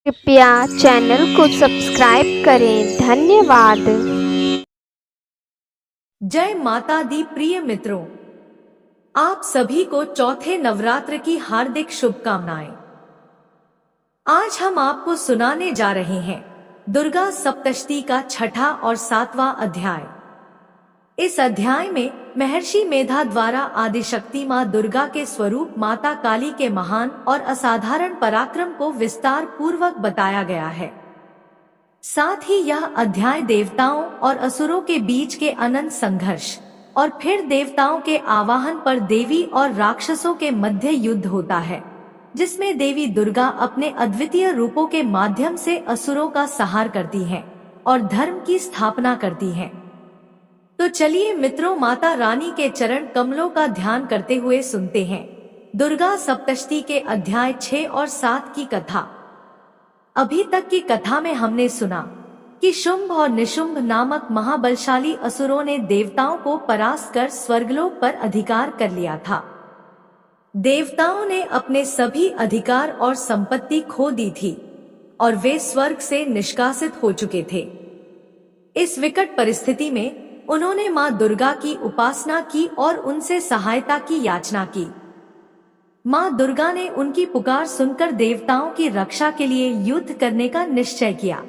कृपया चैनल को सब्सक्राइब करें। धन्यवाद। जय माता दी। प्रिय मित्रों, आप सभी को चौथे नवरात्र की हार्दिक शुभकामनाएं। आज हम आपको सुनाने जा रहे हैं दुर्गा सप्तशती का छठा और 7वां अध्याय। इस अध्याय में महर्षि मेधा द्वारा आदिशक्ति मां दुर्गा के स्वरूप माता काली के महान और असाधारण पराक्रम को विस्तार पूर्वक बताया गया है। साथ ही यह अध्याय देवताओं और असुरों के बीच के अनंत संघर्ष और फिर देवताओं के आवाहन पर देवी और राक्षसों के मध्य युद्ध होता है, जिसमें देवी दुर्गा अपने अद्वितीय रूपों के माध्यम से असुरों का संहार करती हैं और धर्म की स्थापना करती हैं। तो चलिए मित्रों, माता रानी के चरण कमलों का ध्यान करते हुए सुनते हैं दुर्गा सप्तशती के अध्याय 6 और 7 की कथा। अभी तक की कथा में हमने सुना कि शुंभ और निशुंभ नामक महाबलशाली असुरों ने देवताओं को परास्त कर स्वर्गलोक पर अधिकार कर लिया था। देवताओं ने अपने सभी अधिकार और संपत्ति खो दी थी और वे स्वर्ग से निष्कासित हो चुके थे। इस विकट परिस्थिति में उन्होंने मां दुर्गा की उपासना की और उनसे सहायता की याचना की। मां दुर्गा ने उनकी पुकार सुनकर देवताओं की रक्षा के लिए युद्ध करने का निश्चय किया।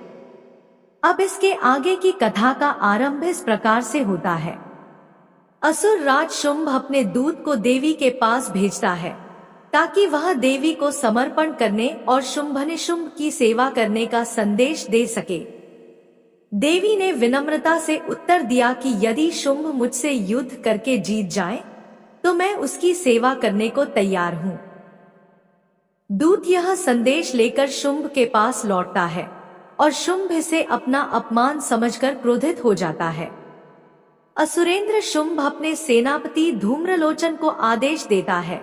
अब इसके आगे की कथा का आरंभ इस प्रकार से होता है। असुर राज शुंभ अपने दूत को देवी के पास भेजता है ताकि वह देवी को समर्पण करने और शुंभनिशुंभ की सेवा करने का संदेश दे सके। देवी ने विनम्रता से उत्तर दिया कि यदि शुंभ मुझसे युद्ध करके जीत जाए तो मैं उसकी सेवा करने को तैयार हूँ। दूत यह संदेश लेकर शुंभ के पास लौटता है और शुंभ इसे अपना अपमान समझकर क्रोधित हो जाता है। असुरेंद्र शुंभ अपने सेनापति धूम्रलोचन को आदेश देता है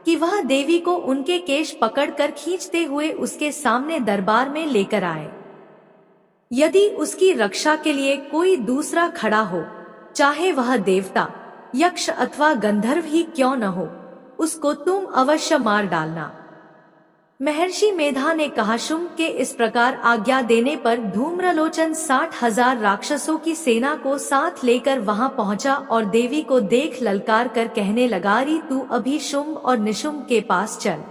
कि वह देवी को उनके केश पकड़कर खींचते हुए उसके सामने दरबार में लेकर आए। यदि उसकी रक्षा के लिए कोई दूसरा खड़ा हो, चाहे वह देवता, यक्ष अथवा गंधर्व ही क्यों न हो, उसको तुम अवश्य मार डालना। महर्षि मेधा ने कहा। शुंभ के इस प्रकार आज्ञा देने पर धूम्रलोचन 60,000 राक्षसों की सेना को साथ लेकर वहां पहुंचा और देवी को देख ललकार कर कहने लगा, री तू अभी शुंभ और निशुंभ के पास चल।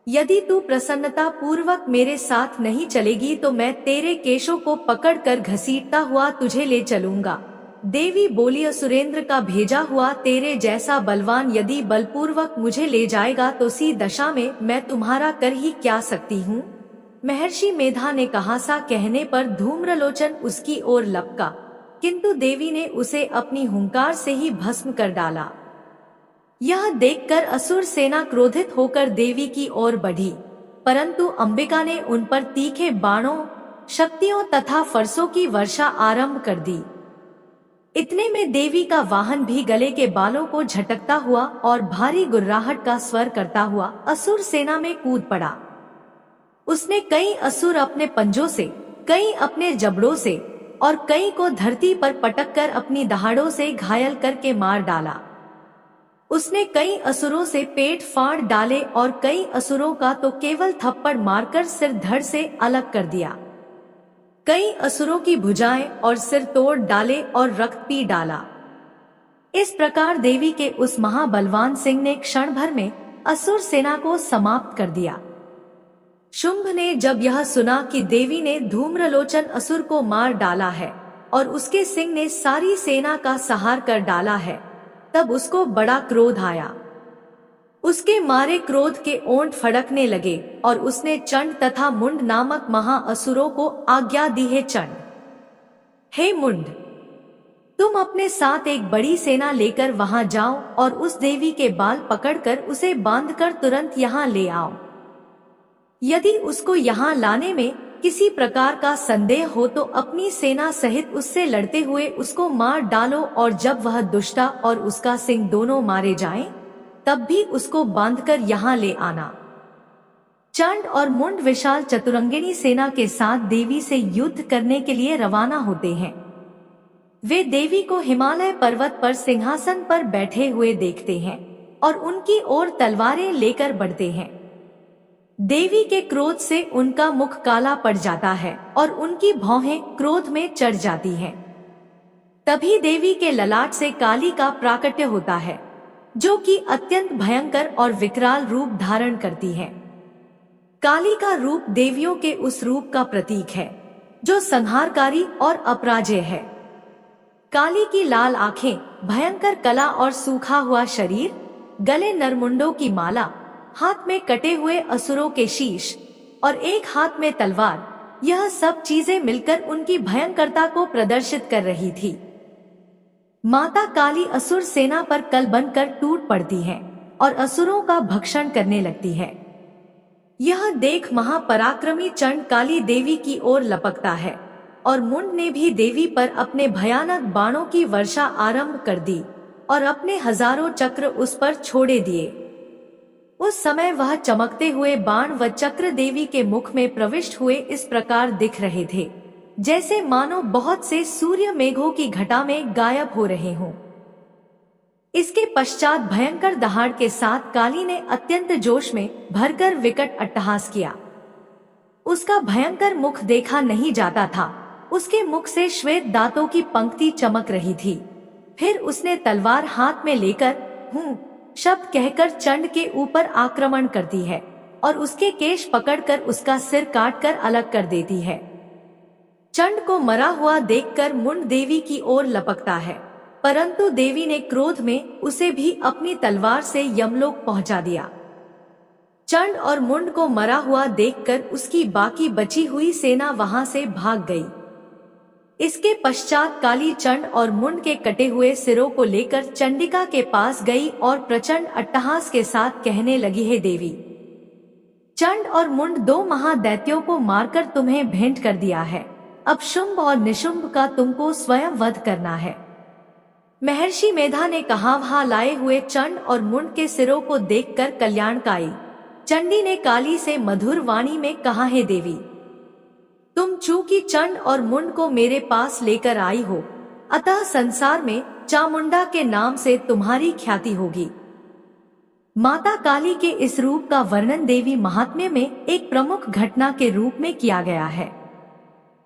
यदि तू प्रसन्नता पूर्वक मेरे साथ नहीं चलेगी तो मैं तेरे केशों को पकड़कर घसीटता हुआ तुझे ले चलूंगा। देवी बोली, असुरेंद्र का भेजा हुआ तेरे जैसा बलवान यदि बलपूर्वक मुझे ले जाएगा तो सी दशा में मैं तुम्हारा कर ही क्या सकती हूँ। महर्षि मेधा ने कहा। सा कहने पर धूम्रलोचन उसकी ओर लपका, किंतु देवी ने उसे अपनी हुंकार से ही भस्म कर डाला। यह देखकर असुर सेना क्रोधित होकर देवी की ओर बढ़ी, परंतु अंबिका ने उन पर तीखे बाणों, शक्तियों तथा फरसों की वर्षा आरंभ कर दी। इतने में देवी का वाहन भी गले के बालों को झटकता हुआ और भारी गुर्राहट का स्वर करता हुआ असुर सेना में कूद पड़ा। उसने कई असुर अपने पंजों से, कई अपने जबड़ों से और कई को धरती पर पटककर अपनी दहाड़ों से घायल करके मार डाला। उसने कई असुरों से पेट फाड़ डाले और कई असुरों का तो केवल थप्पड़ मारकर सिर धड़ से अलग कर दिया। कई असुरों की भुजाएं और सिर तोड़ डाले और रक्त पी डाला। इस प्रकार देवी के उस महाबलवान सिंह ने क्षण भर में असुर सेना को समाप्त कर दिया। शुंभ ने जब यह सुना कि देवी ने धूम्रलोचन असुर को मार डाला है और उसके सिंह ने सारी सेना का संहार कर डाला है, तब उसको बड़ा क्रोध आया। उसके मारे क्रोध के ओंठ फड़कने लगे और उसने चंड तथा मुंड नामक महाअसुरों को आज्ञा दी है, चंड, हे मुंड, तुम अपने साथ एक बड़ी सेना लेकर वहां जाओ और उस देवी के बाल पकड़कर उसे बांधकर तुरंत यहाँ ले आओ। यदि उसको यहाँ लाने में किसी प्रकार का संदेह हो तो अपनी सेना सहित उससे लड़ते हुए उसको मार डालो और जब वह दुष्टा और उसका सिंह दोनों मारे जाएं, तब भी उसको बांधकर यहाँ ले आना। चंड और मुंड विशाल चतुरंगिणी सेना के साथ देवी से युद्ध करने के लिए रवाना होते हैं। वे देवी को हिमालय पर्वत पर सिंहासन पर बैठे हुए देखते हैं और उनकी ओर तलवारें लेकर बढ़ते हैं। देवी के क्रोध से उनका मुख काला पड़ जाता है और उनकी भौहें क्रोध में चढ़ जाती हैं। तभी देवी के ललाट से काली का प्राकट्य होता है, जो कि अत्यंत भयंकर और विकराल रूप धारण करती है। काली का रूप देवियों के उस रूप का प्रतीक है जो संहारकारी और अपराजेय है। काली की लाल आंखें, भयंकर कला और सूखा हुआ शरीर, गले नरमुंडों की माला, हाथ में कटे हुए असुरों के शीश और एक हाथ में तलवार, यह सब चीजें मिलकर उनकी भयंकरता को प्रदर्शित कर रही थी। माता काली असुर सेना पर कल बनकर टूट पड़ती है और असुरों का भक्षण करने लगती है। यह देख महापराक्रमी चंड काली देवी की ओर लपकता है और मुंड ने भी देवी पर अपने भयानक बाणों की वर्षा आरंभ कर दी और अपने हजारों चक्र उस पर छोड़े दिए। उस समय वह चमकते हुए बाण व चक्र देवी के मुख में प्रविष्ट हुए इस प्रकार दिख रहे थे, जैसे मानो बहुत से सूर्य मेघों की घटा में गायब हो रहे हों। इसके पश्चात भयंकर दहाड़ के साथ काली ने अत्यंत जोश में भरकर विकट अट्टहास किया। उसका भयंकर मुख देखा नहीं जाता था, उसके मुख से श्वेत दांतों की पंक्ति चमक रही थी। फिर उसने तलवार हाथ में लेकर हूँ शब्द कहकर चंड के ऊपर आक्रमण करती है और उसके केश पकड़कर उसका सिर काटकर अलग कर देती है। चंड को मरा हुआ देखकर मुंड देवी की ओर लपकता है, परंतु देवी ने क्रोध में उसे भी अपनी तलवार से यमलोक पहुंचा दिया। चंड और मुंड को मरा हुआ देखकर उसकी बाकी बची हुई सेना वहां से भाग गई। इसके पश्चात काली चंड और मुंड के कटे हुए सिरों को लेकर चंडिका के पास गई और प्रचंड अट्टहास के साथ कहने लगी, है देवी, चंड और मुंड दो महादैत्यों को मारकर तुम्हें भेंट कर दिया है। अब शुंभ और निशुंभ का तुमको स्वयं वध करना है। महर्षि मेधा ने कहा, वहां लाए हुए चंड और मुंड के सिरों को देखकर कल्याणकाई चंडी ने काली से मधुर वाणी में कहा, है देवी, तुम चूंकि चंड और मुंड को मेरे पास लेकर आई हो, अतः संसार में चामुंडा के नाम से तुम्हारी ख्याति होगी। माता काली के इस रूप का वर्णन देवी महात्म्य में एक प्रमुख घटना के रूप में किया गया है।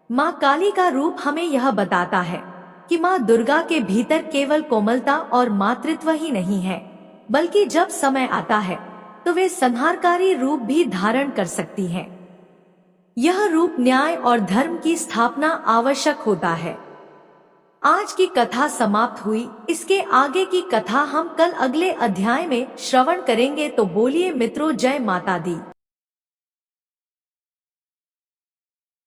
माँ काली का रूप हमें यह बताता है कि माँ दुर्गा के भीतर केवल कोमलता और मातृत्व ही नहीं है, बल्कि जब समय आता है तो वे संहारकारी रूप भी धारण कर सकती हैं। यह रूप न्याय और धर्म की स्थापना आवश्यक होता है। आज की कथा समाप्त हुई। इसके आगे की कथा हम कल अगले अध्याय में श्रवण करेंगे। तो बोलिए मित्रों, जय माता दी।